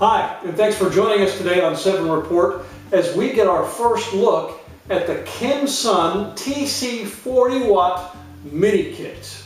Hi, and thanks for joining us today on 7 Report as we get our first look at the Kimsun TC40W mini kit.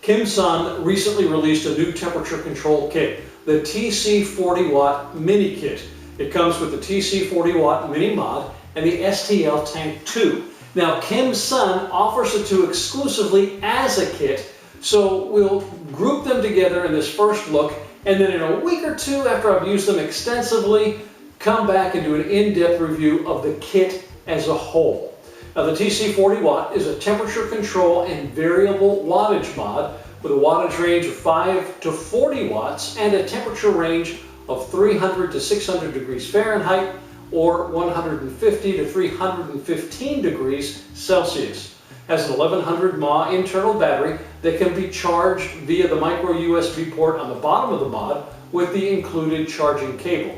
Kimsun recently released a new temperature control kit, the TC40W mini kit. It comes with the TC40W mini mod and the STL Tank 2. Now, Kimsun offers the two exclusively as a kit, so we'll group them together in this first look, and then in a week or two after I've used them extensively, come back and do an in-depth review of the kit as a whole. Now, the TC40W is a temperature control and variable wattage mod with a wattage range of 5 to 40 watts and a temperature range of 300 to 600 degrees Fahrenheit or 150 to 315 degrees Celsius. Has an 1100 mAh internal battery that can be charged via the micro USB port on the bottom of the mod with the included charging cable.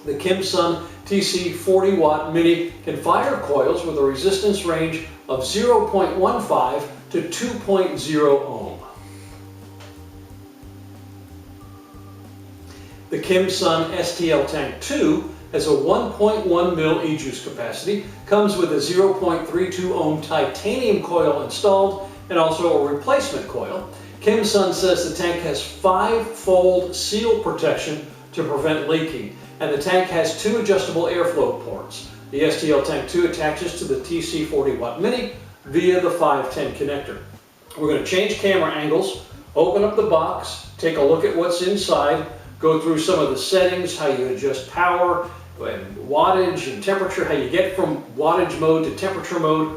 The Kimsun TC40W Mini can fire coils with a resistance range of 0.15 to 2.0 ohm. The Kimsun STL Tank 2 has a 1.1 mil e-juice capacity, comes with a 0.32 ohm titanium coil installed and also a replacement coil. Kimsun says the tank has 5-fold seal protection to prevent leaking, and the tank has 2 adjustable airflow ports. The STL Tank 2 attaches to the TC40W Mini via the 510 connector. We're going to change camera angles, open up the box, take a look at what's inside, go through some of the settings, how you adjust power, and wattage and temperature, how you get from wattage mode to temperature mode,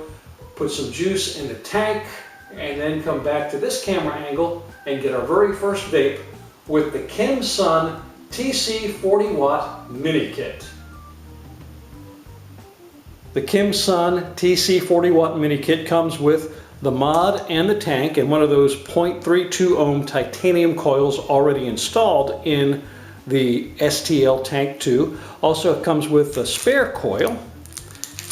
put some juice in the tank, and then come back to this camera angle and get our very first vape with the Kimsun TC40W mini kit. The Kimsun TC40W mini kit comes with the mod and the tank and one of those 0.32 ohm titanium coils already installed in the STL Tank 2. Also it comes with the spare coil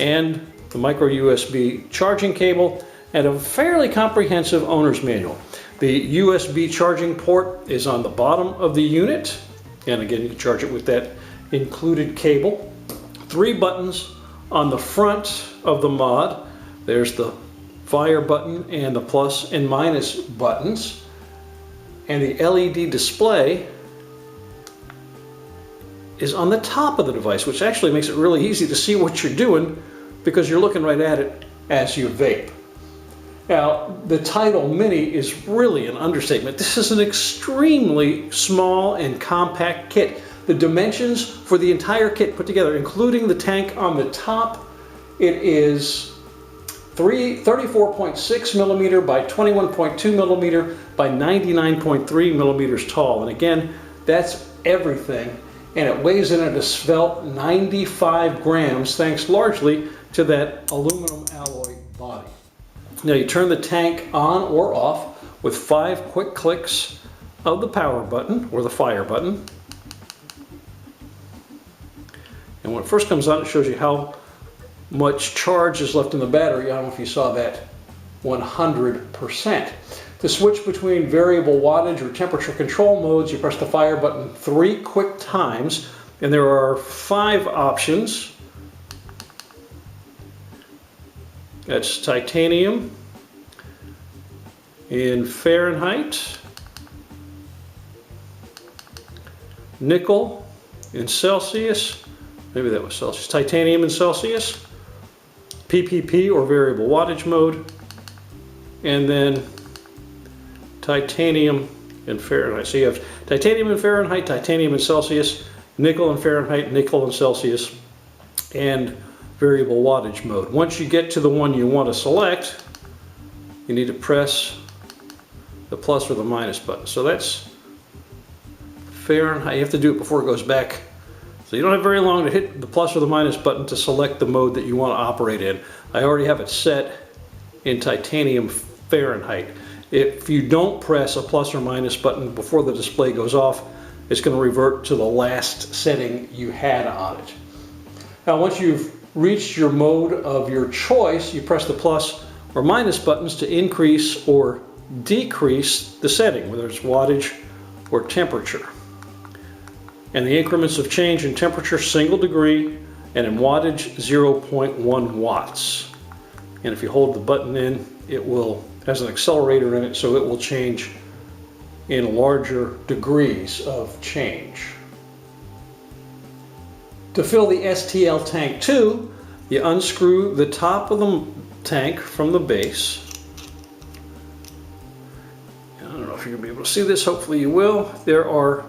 and the micro USB charging cable and a fairly comprehensive owner's manual. The USB charging port is on the bottom of the unit, and again you can charge it with that included cable. 3 buttons on the front of the mod. There's the fire button and the plus and minus buttons, and the LED display is on the top of the device, which actually makes it really easy to see what you're doing because you're looking right at it as you vape. Now, the title Mini is really an understatement. This is an extremely small and compact kit. The dimensions for the entire kit put together, including the tank on the top, it is 34.6 millimeter by 21.2 millimeter by 99.3 millimeters tall. And again, that's everything. And it weighs in at a svelte 95 grams, thanks largely to that aluminum alloy body. Now you turn the tank on or off with 5 quick clicks of the power button or the fire button. And when it first comes on, it shows you how much charge is left in the battery. I don't know if you saw that, 100%. To switch between variable wattage or temperature control modes, you press the fire button 3 quick times, and there are 5 options. That's titanium in Fahrenheit, nickel in Celsius, maybe that was Celsius, titanium in Celsius, PPP or variable wattage mode, and then titanium in Fahrenheit. So you have titanium in Fahrenheit, titanium in Celsius, nickel in Fahrenheit, nickel in Celsius, and variable wattage mode. Once you get to the one you want to select, you need to press the plus or the minus button. So that's Fahrenheit. You have to do it before it goes back. So you don't have very long to hit the plus or the minus button to select the mode that you want to operate in. I already have it set in titanium Fahrenheit. If you don't press a plus or minus button before the display goes off, it's going to revert to the last setting you had on it. Now once you've reached your mode of your choice, you press the plus or minus buttons to increase or decrease the setting, whether it's wattage or temperature. And the increments of change in temperature, single degree, and in wattage, 0.1 watts. And if you hold the button in, it has an accelerator in it, so it will change in larger degrees of change. To fill the STL tank 2, you unscrew the top of the tank from the base. I don't know if you're going to be able to see this, hopefully you will. There are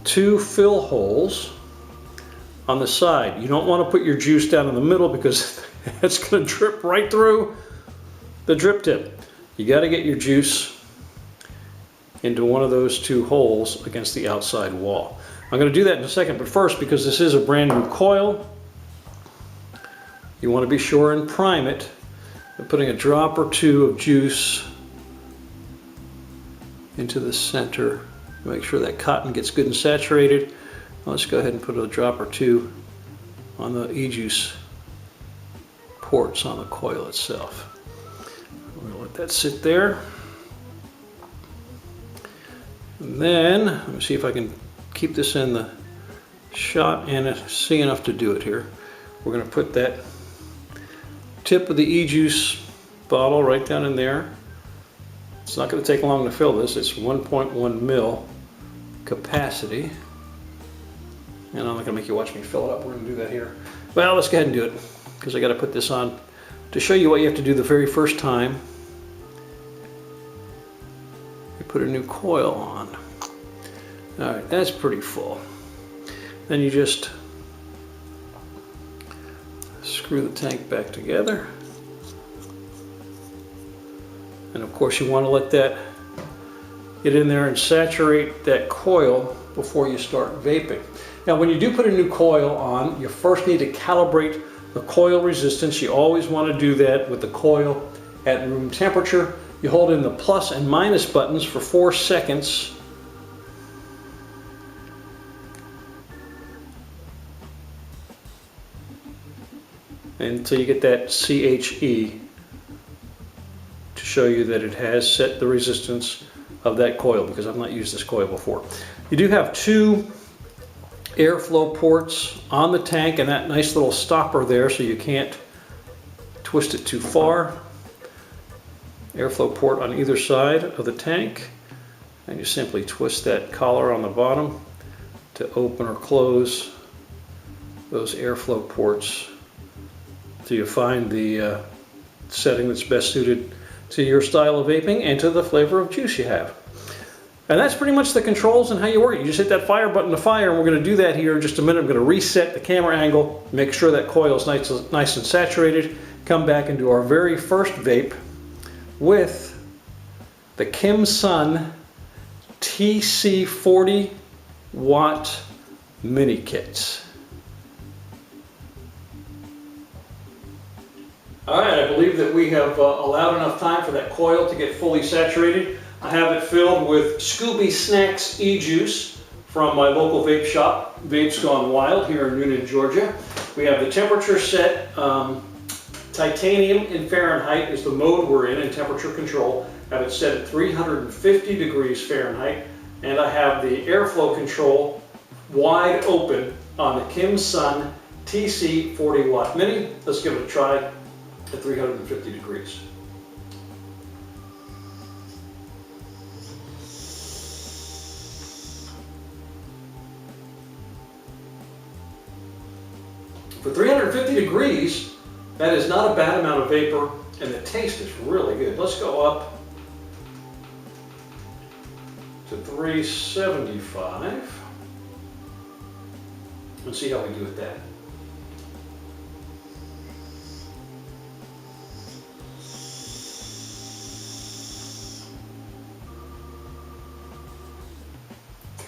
2 fill holes on the side. You don't want to put your juice down in the middle because it's going to drip right through the drip tip. You got to get your juice into one of those 2 holes against the outside wall. I'm going to do that in a second, but first, because this is a brand new coil, you want to be sure and prime it by putting a drop or 2 of juice into the center. Make sure that cotton gets good and saturated. Let's go ahead and put a drop or 2 on the e-juice ports on the coil itself. We're going to let that sit there. And then, let me see if I can keep this in the shot and see enough to do it here. We're going to put that tip of the e-juice bottle right down in there. It's not going to take long to fill this. It's 1.1 mil capacity. And I'm not going to make you watch me fill it up. We're going to do that here. Well, let's go ahead and do it because I got to put this on to show you what you have to do the very first time you put a new coil on. All right, that's pretty full. Then you just screw the tank back together. And of course you want to let that get in there and saturate that coil before you start vaping. Now when you do put a new coil on, you first need to calibrate the coil resistance. You always want to do that with the coil at room temperature. You hold in the plus and minus buttons for 4 seconds. Until you get that CHE to show you that it has set the resistance of that coil, because I've not used this coil before. You do have 2 airflow ports on the tank and that nice little stopper there so you can't twist it too far. Airflow port on either side of the tank, and you simply twist that collar on the bottom to open or close those airflow ports till you find the setting that's best suited to your style of vaping and to the flavor of juice you have. And that's pretty much the controls and how you work it. You just hit that fire button to fire, and we're going to do that here in just a minute. I'm going to reset the camera angle, make sure that coil is nice and saturated, come back and do our very first vape with the Kimsun TC40W mini kits. All right, I believe that we have allowed enough time for that coil to get fully saturated. I have it filled with Scooby Snacks e-juice from my local vape shop, Vapes Gone Wild, here in Noonan, Georgia. We have the temperature set. Titanium in Fahrenheit is the mode we're in temperature control. I have it set at 350 degrees Fahrenheit. And I have the airflow control wide open on the Kimsun TC40W Mini. Let's give it a try at 350 degrees. For 350 degrees, that is not a bad amount of vapor, and the taste is really good. Let's go up to 375 and see how we do with that.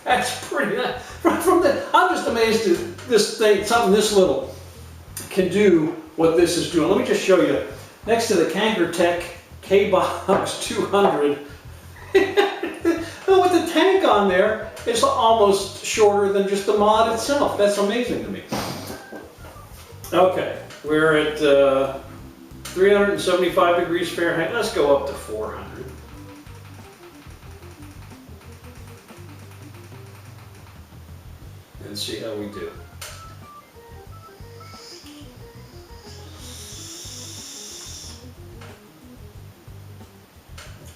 That's pretty nice. I'm just amazed that this thing, something this little, can do what this is doing. Let me just show you. Next to the Kangertech K-Box 200, with the tank on there, it's almost shorter than just the mod itself. That's amazing to me. Okay, we're at 375 degrees Fahrenheit. Let's go up to 400. And see how we do.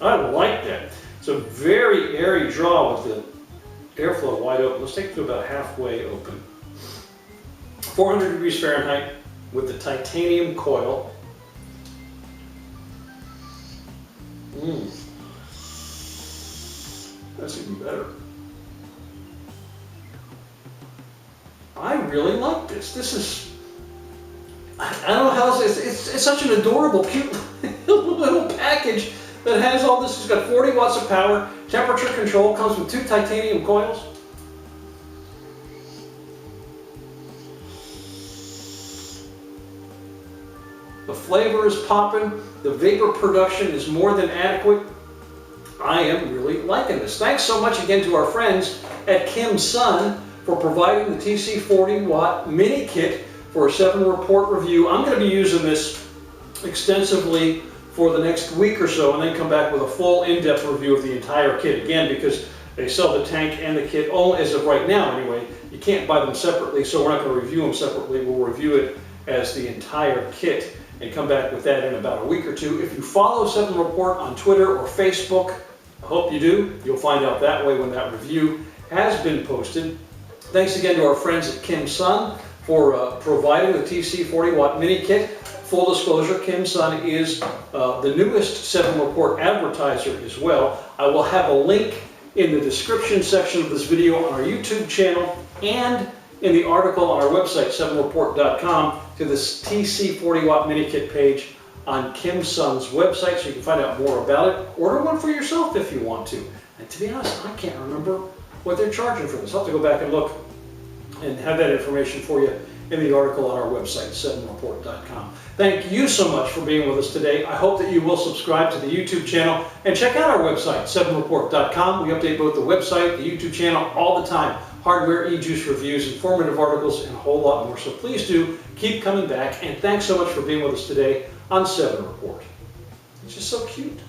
I like that. It's a very airy draw with the airflow wide open. Let's take it to about halfway open. 400 degrees Fahrenheit with the titanium coil. That's even better. I really like this. This is, I don't know how else, it's such an adorable, cute little package that has all this. It's got 40 watts of power, temperature control, comes with 2 titanium coils. The flavor is popping. The vapor production is more than adequate. I am really liking this. Thanks so much again to our friends at Kimsun for providing the TC40 watt mini kit for a 7 report review. I'm going to be using this extensively for the next week or so, and then come back with a full in-depth review of the entire kit. Again, because they sell the tank and the kit only, as of right now anyway. You can't buy them separately, so we're not going to review them separately. We'll review it as the entire kit and come back with that in about a week or two. If you follow 7 Report on Twitter or Facebook, I hope you do. You'll find out that way when that review has been posted. Thanks again to our friends at Kimsun for providing the TC40 watt mini kit. Full disclosure, Kimsun is the newest 7 Report advertiser as well. I will have a link in the description section of this video on our YouTube channel and in the article on our website, 7report.com, to this TC40 watt mini kit page on Kimsun's website, so you can find out more about it. Order one for yourself if you want to. And to be honest, I can't remember what they're charging for this. I'll have to go back and look and have that information for you in the article on our website, 7report.com. Thank you so much for being with us today. I hope that you will subscribe to the YouTube channel and check out our website, 7report.com. We update both the website, the YouTube channel all the time. Hardware, e-juice reviews, informative articles, and a whole lot more. So please do keep coming back, and thanks so much for being with us today on 7 Report. It's just so cute.